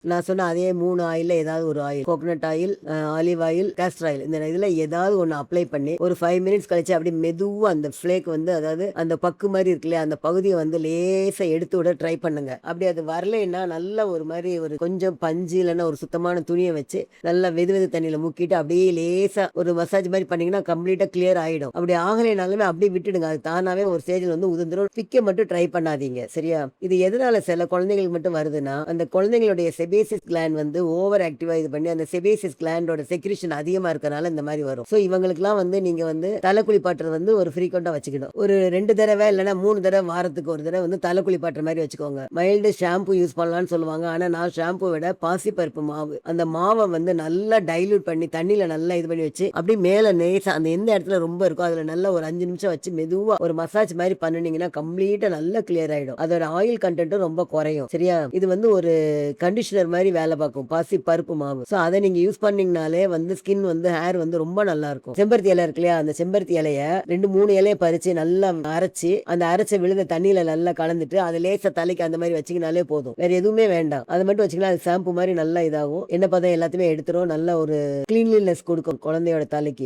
நான் சொன்ன அதே 3 ஆயில்ல ஏதாவது ஒரு oil. Coconut oil, olive oil, castor oil. இந்த இதுல ஏதாவது ஒண்ணு அப்ளை பண்ணி, ஒரு 5 மினிட்ஸ் கழிச்சு அப்படியே மெதுவா அந்த ஃப்ளேக் வந்து அதாவது அந்த பக்கு மாரி இருக்கு இல்லையா? அந்த பகுதிய வந்து லேசா எடுத்து விட ட்ரை பண்ணுங்க. அப்படி அது வரலைன்னா, நல்லா ஒரு மாரி ஒரு கொஞ்சம் பஞ்சு இல்லன்னா ஒரு சுத்தமான துணிய வச்சு, நல்லா வெது வெது தண்ணீல முக்கிட்டு அப்படியே லேசா ஒரு மசாஜ் மாரி பண்ணீங்கன்னா, கம்ப்ளீட்டா கிளியர் ஆயிடும். அப்படி ஆகலைனாலுமே அப்படியே விட்டுடுங்க. அது தானாவே ஒரு ஸ்டேஜ்ல வந்து உதிர்ந்துரும். பிக்க மட்டும் ட்ரை பண்ணாதீங்க. சரியா? இது எதனால சில குழந்தைகளுக்கு மட்டும் வருதுன்னா, அந்த குழந்தைங்களுடைய செபேசியஸ் கிளாண்ட் வந்து ஓவர் ஆக்டிவா இது பண்ணி, அந்த செபேசியஸ் கிளாண்டோட செக்ரீஷன் அதிகமா இருக்கனால இந்த மாரி வரும். ஸோ இவங்களுக்கெல்லாம் வந்து நீங்க வந்து தலை குளிப்பாட்டுறது வந்து ஒரு ஃப்ரீக்வென்ட்டா வச்சுக்கணும். ஒரு 2 தடவ இல்லன்னா 3 தடவ வாரத்துக்கு ஒரு தடவ வந்து தலை குளிப்பாட்டுற மாரி வச்சுக்கோங்க. மைல்டு ஷாம்பு யூஸ் பண்ணலாம்னு சொல்லுவாங்க. ஆனா நான் ஷாம்பு விட பாசிப்பருப்பு மாவு. அந்த மாவ வந்து நல்லா டைல்யூட் பண்ணி தண்ணீல நல்லா இது பண்ணி வச்சு, அப்படியே மேல லேசா அந்த எந்த இடத்துல ரொம்ப இருக்கோ அதுல நல்லா ஒரு 5 நிமிஷம் வச்சு மெதுவா ஒரு மசாஜ் மாரி பண்ணுனீங்கன்னா, கம்ப்ளீட்டா நல்லா கிளியர் ஆயிடும். அதோட ஆயில் கன்டென்ட்டும் ரொம்ப குறையும். சரியா? இது வந்து ஒரு கண்டிஷனர் மாரி வேலை பார்க்கும். பாசி பருப்பு மாவு. ஸோ அத நீங்க யூஸ் பண்ணீங்கனாலே வந்து ஸ்கின் வந்து ஹேர் வந்து ரொம்ப நல்லா இருக்கும். செம்பருத்தி இலை இருக்கு இல்லையா? அந்த செம்பருத்தி இலைய 2, 3 இலைய பறிச்சு நல்லா அரைச்சு, அந்த அரைச்ச விழுத தண்ணீல நல்லா கலந்துட்டு, அத லேசா தலைக்கு அந்த மாரி வச்சீங்கனாலே போதும். வேற எதுவுமே வேண்டாம். அத மட்டும் வச்சீங்கன்னா, அது ஷாம்பு மாரி நல்லா இதாகும். எண்ணெய் பதம் எல்லாத்தையுமே எடுத்துரும். நல்ல ஒரு கிளீன்லினஸ் குடுக்கும் குழந்தையோட தலைக்கு.